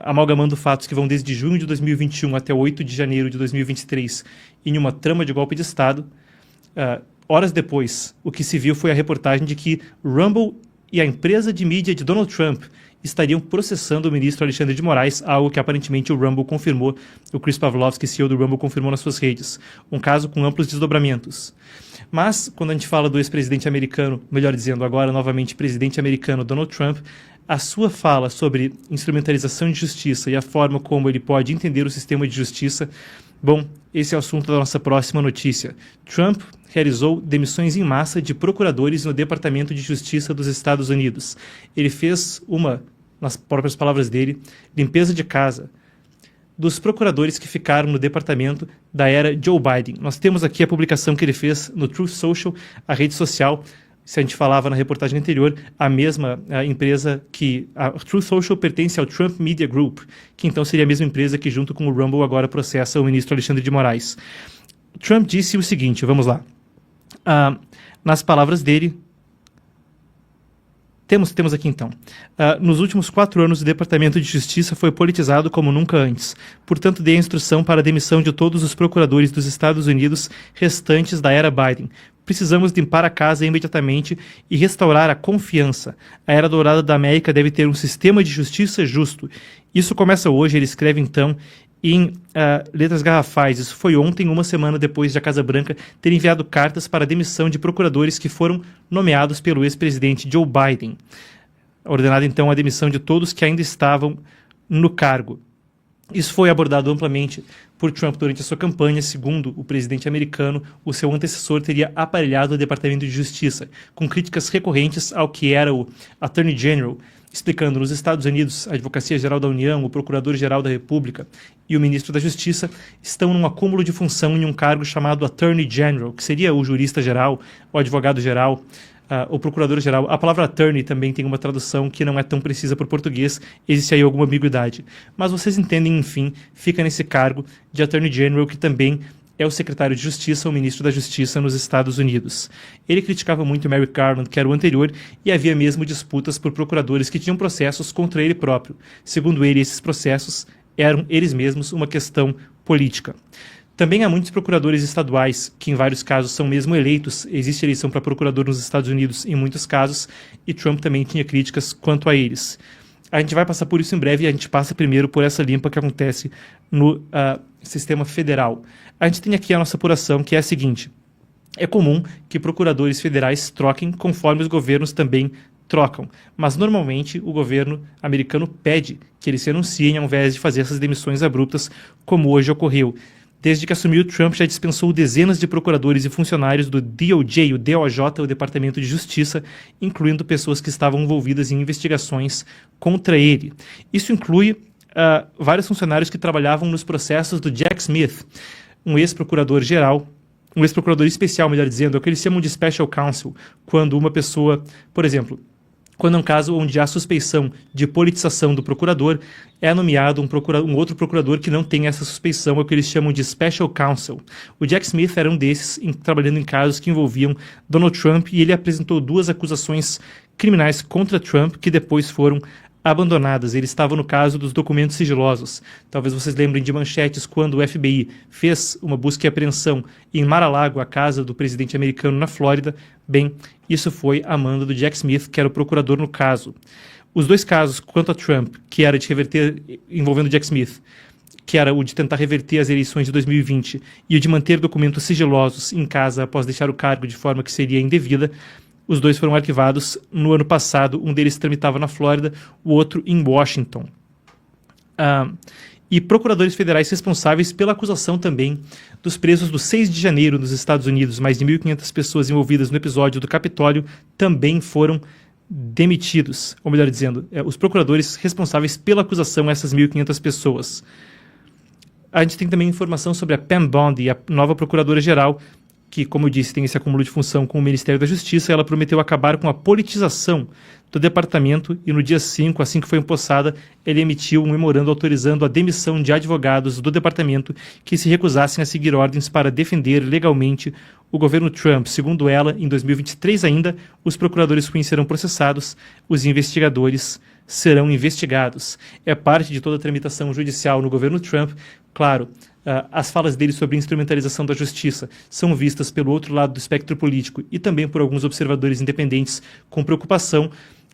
amalgamando fatos que vão desde junho de 2021 até 8 de janeiro de 2023 em uma trama de golpe de Estado. Horas depois, o que se viu foi a reportagem de que Rumble e a empresa de mídia de Donald Trump estariam processando o ministro Alexandre de Moraes, algo que aparentemente o Rumble confirmou, o Chris Pavlovski, CEO do Rumble, confirmou nas suas redes. Um caso com amplos desdobramentos. Mas, quando a gente fala do ex-presidente americano, melhor dizendo, agora novamente presidente americano Donald Trump, a sua fala sobre instrumentalização de justiça e a forma como ele pode entender o sistema de justiça, bom, esse é o assunto da nossa próxima notícia. Trump realizou demissões em massa de procuradores no Departamento de Justiça dos Estados Unidos. Ele fez nas próprias palavras dele, limpeza de casa dos procuradores que ficaram no departamento da era Joe Biden. Nós temos aqui a publicação que ele fez no Truth Social, a rede social, se a gente falava na reportagem anterior, a mesma empresa que... A Truth Social pertence ao Trump Media Group, que então seria a mesma empresa que junto com o Rumble agora processa o ministro Alexandre de Moraes. Trump disse o seguinte, vamos lá. Nas palavras dele, temos aqui então. Nos últimos 4 anos, o Departamento de Justiça foi politizado como nunca antes. Portanto, dei a instrução para a demissão de todos os procuradores dos Estados Unidos restantes da era Biden, Precisamos limpar a casa imediatamente e restaurar a confiança. A Era Dourada da América deve ter um sistema de justiça justo. Isso começa hoje, ele escreve então em letras garrafais. Isso foi ontem, uma semana depois de a Casa Branca ter enviado cartas para a demissão de procuradores que foram nomeados pelo ex-presidente Joe Biden. Ordenada então a demissão de todos que ainda estavam no cargo. Isso foi abordado amplamente por Trump durante a sua campanha. Segundo o presidente americano, o seu antecessor teria aparelhado o Departamento de Justiça, com críticas recorrentes ao que era o Attorney General, explicando nos Estados Unidos, a Advocacia-Geral da União, o Procurador-Geral da República e o Ministro da Justiça estão num acúmulo de função em um cargo chamado Attorney General, que seria o jurista-geral, o advogado-geral, o procurador-geral. A palavra attorney também tem uma tradução que não é tão precisa para o português, existe aí alguma ambiguidade. Mas vocês entendem, enfim, fica nesse cargo de Attorney General, que também é o secretário de Justiça, o ministro da Justiça nos Estados Unidos. Ele criticava muito Merrick Garland, que era o anterior, e havia mesmo disputas por procuradores que tinham processos contra ele próprio. Segundo ele, esses processos eram eles mesmos uma questão política. Também há muitos procuradores estaduais, que em vários casos são mesmo eleitos. Existe eleição para procurador nos Estados Unidos em muitos casos, e Trump também tinha críticas quanto a eles. A gente vai passar por isso em breve, e a gente passa primeiro por essa limpa que acontece no sistema federal. A gente tem aqui a nossa apuração, que é a seguinte: é comum que procuradores federais troquem conforme os governos também trocam, mas normalmente o governo americano pede que eles se anunciem ao invés de fazer essas demissões abruptas, como hoje ocorreu. Desde que assumiu, Trump já dispensou dezenas de procuradores e funcionários do DOJ, o DOJ, o Departamento de Justiça, incluindo pessoas que estavam envolvidas em investigações contra ele. Isso inclui vários funcionários que trabalhavam nos processos do Jack Smith, um ex-procurador especial, melhor dizendo, é o que eles chamam de Special Counsel, quando uma pessoa, por exemplo, quando é um caso onde há suspeição de politização do procurador, é nomeado um outro procurador que não tem essa suspeição, é o que eles chamam de Special Counsel. O Jack Smith era um desses, trabalhando em casos que envolviam Donald Trump, e ele apresentou 2 acusações criminais contra Trump que depois foram abandonadas. Ele estava no caso dos documentos sigilosos. Talvez vocês lembrem de manchetes quando o FBI fez uma busca e apreensão em Mar-a-Lago, a casa do presidente americano na Flórida. Bem, isso foi a mando do Jack Smith, que era o procurador no caso. Os 2 casos quanto a Trump, que era de reverter, envolvendo Jack Smith, que era o de tentar reverter as eleições de 2020 e o de manter documentos sigilosos em casa após deixar o cargo de forma que seria indevida, os 2 foram arquivados no ano passado. Um deles tramitava na Flórida, o outro em Washington. E procuradores federais responsáveis pela acusação também dos presos do 6 de janeiro nos Estados Unidos, mais de 1.500 pessoas envolvidas no episódio do Capitólio, também foram demitidos. Ou melhor dizendo, os procuradores responsáveis pela acusação, essas 1.500 pessoas. A gente tem também informação sobre a Pam Bondi, a nova procuradora-geral, que, como eu disse, tem esse acúmulo de função com o Ministério da Justiça. Ela prometeu acabar com a politização do departamento e no dia 5, assim que foi empossada, ele emitiu um memorando autorizando a demissão de advogados do departamento que se recusassem a seguir ordens para defender legalmente o governo Trump. Segundo ela, em 2023 ainda, os procuradores ruins serão processados, os investigadores serão investigados. É parte de toda a tramitação judicial no governo Trump. Claro, as falas dele sobre a instrumentalização da justiça são vistas pelo outro lado do espectro político e também por alguns observadores independentes com preocupação,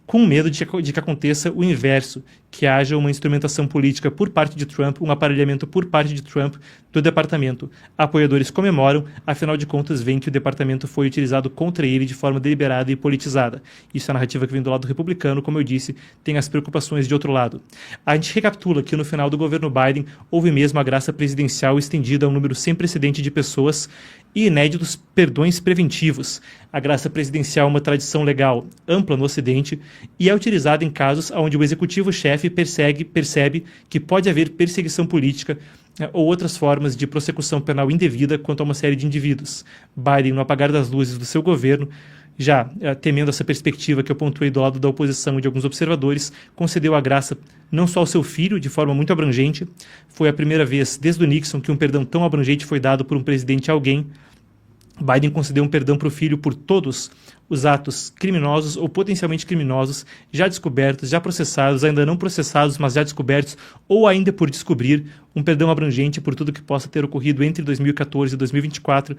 com medo de que aconteça o inverso, que haja uma instrumentação política por parte de Trump, um aparelhamento por parte de Trump do departamento. Apoiadores comemoram, afinal de contas, veem que o departamento foi utilizado contra ele de forma deliberada e politizada. Isso é a narrativa que vem do lado republicano, como eu disse, tem as preocupações de outro lado. A gente recapitula que no final do governo Biden houve mesmo a graça presidencial estendida a um número sem precedente de pessoas e inéditos perdões preventivos. A graça presidencial é uma tradição legal ampla no Ocidente e é utilizada em casos onde o executivo-chefe percebe que pode haver perseguição política ou outras formas de prossecução penal indevida quanto a uma série de indivíduos. Biden, no apagar das luzes do seu governo, já temendo essa perspectiva que eu pontuei do lado da oposição e de alguns observadores, concedeu a graça não só ao seu filho, de forma muito abrangente. Foi a primeira vez desde o Nixon que um perdão tão abrangente foi dado por um presidente a alguém. Biden concedeu um perdão para o filho por todos os atos criminosos ou potencialmente criminosos já descobertos, já processados, ainda não processados, mas já descobertos ou ainda por descobrir, um perdão abrangente por tudo que possa ter ocorrido entre 2014 e 2024.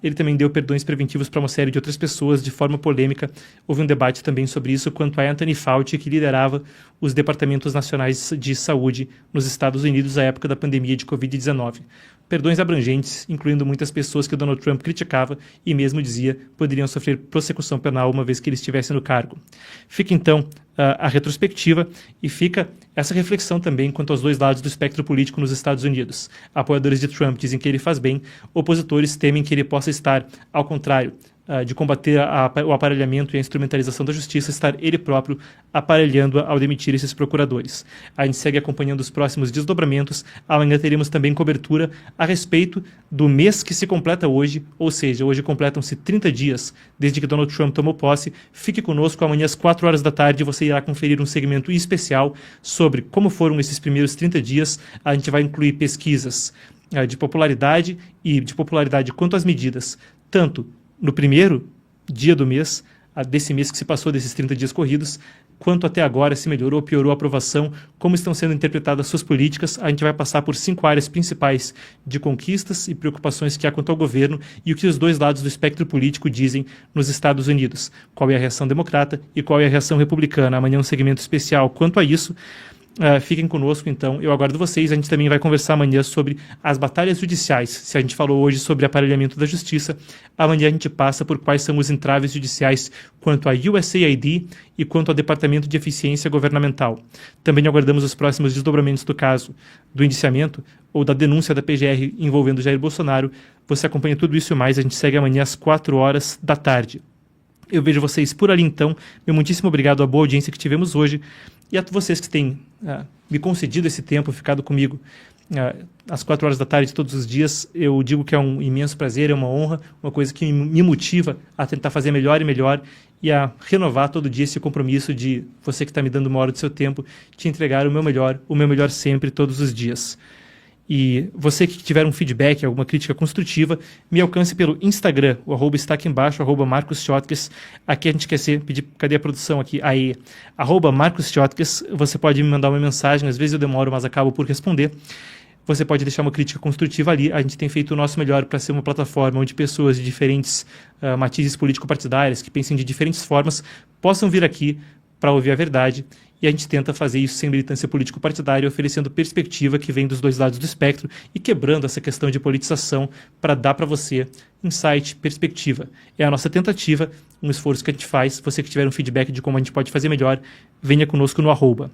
Ele também deu perdões preventivos para uma série de outras pessoas de forma polêmica. Houve um debate também sobre isso quanto a Anthony Fauci, que liderava os departamentos nacionais de saúde nos Estados Unidos à época da pandemia de Covid-19. Perdões abrangentes, incluindo muitas pessoas que Donald Trump criticava e mesmo dizia poderiam sofrer prossecução penal uma vez que ele estivesse no cargo. Fica então a retrospectiva e fica essa reflexão também quanto aos dois lados do espectro político nos Estados Unidos. Apoiadores de Trump dizem que ele faz bem, opositores temem que ele possa estar, ao contrário, de combater o aparelhamento e a instrumentalização da justiça, estar ele próprio aparelhando ao demitir esses procuradores. A gente segue acompanhando os próximos desdobramentos. Amanhã teremos também cobertura a respeito do mês que se completa hoje, ou seja, hoje completam-se 30 dias desde que Donald Trump tomou posse. Fique conosco, amanhã às 4 horas da tarde você irá conferir um segmento especial sobre como foram esses primeiros 30 dias. A gente vai incluir pesquisas de popularidade e de popularidade quanto às medidas, tanto no primeiro dia do mês, desse mês que se passou, desses 30 dias corridos, quanto até agora se melhorou ou piorou a aprovação, como estão sendo interpretadas suas políticas. A gente vai passar por 5 áreas principais de conquistas e preocupações que há quanto ao governo e o que os dois lados do espectro político dizem nos Estados Unidos. Qual é a reação democrata e qual é a reação republicana. Amanhã um segmento especial quanto a isso. Fiquem conosco, então, eu aguardo vocês. A gente também vai conversar amanhã sobre as batalhas judiciais. Se a gente falou hoje sobre aparelhamento da justiça, amanhã a gente passa por quais são os entraves judiciais quanto à USAID e quanto ao Departamento de Eficiência Governamental. Também aguardamos os próximos desdobramentos do caso do indiciamento ou da denúncia da PGR envolvendo Jair Bolsonaro. Você acompanha tudo isso e mais, a gente segue amanhã às 4 horas da tarde. Eu vejo vocês por ali, então. Meu muitíssimo obrigado à boa audiência que tivemos hoje e a vocês que têm me concedido esse tempo, ficado comigo às 4 horas da tarde todos os dias. Eu digo que é um imenso prazer, é uma honra, uma coisa que me motiva a tentar fazer melhor e melhor e a renovar todo dia esse compromisso de você que está me dando uma hora do seu tempo, te entregar o meu melhor sempre, todos os dias. E você que tiver um feedback, alguma crítica construtiva, me alcance pelo Instagram, o @ está aqui embaixo, @MarcosChotkas. Aqui a gente quer pedir, cadê a produção aqui? Aí, @MarcosChotkas. Você pode me mandar uma mensagem, às vezes eu demoro, mas acabo por responder. Você pode deixar uma crítica construtiva ali. A gente tem feito o nosso melhor para ser uma plataforma onde pessoas de diferentes matizes político-partidárias, que pensem de diferentes formas, possam vir aqui para ouvir a verdade. E a gente tenta fazer isso sem militância político-partidária, oferecendo perspectiva que vem dos dois lados do espectro e quebrando essa questão de politização para dar para você insight, perspectiva. É a nossa tentativa, um esforço que a gente faz. Você que tiver um feedback de como a gente pode fazer melhor, venha conosco no @.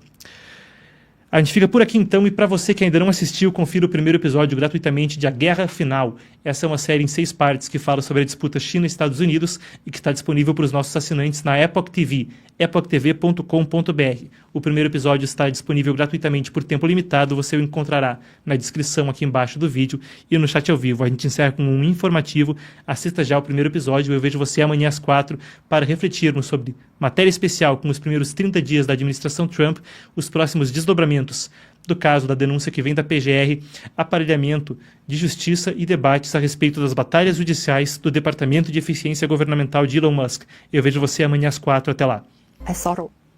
A gente fica por aqui então, e para você que ainda não assistiu, confira o primeiro episódio gratuitamente de A Guerra Final. Essa é uma série em 6 partes que fala sobre a disputa China-Estados Unidos e que está disponível para os nossos assinantes na Epoch TV, epochtv.com.br. O primeiro episódio está disponível gratuitamente por tempo limitado, você o encontrará na descrição aqui embaixo do vídeo e no chat ao vivo. A gente encerra com um informativo. Assista já o primeiro episódio. Eu vejo você amanhã às 4 para refletirmos sobre matéria especial com os primeiros 30 dias da administração Trump, os próximos desdobramentos do caso da denúncia que vem da PGR, aparelhamento de justiça e debates a respeito das batalhas judiciais do Departamento de Eficiência Governamental de Elon Musk. Eu vejo você amanhã às 4. Até lá. I thought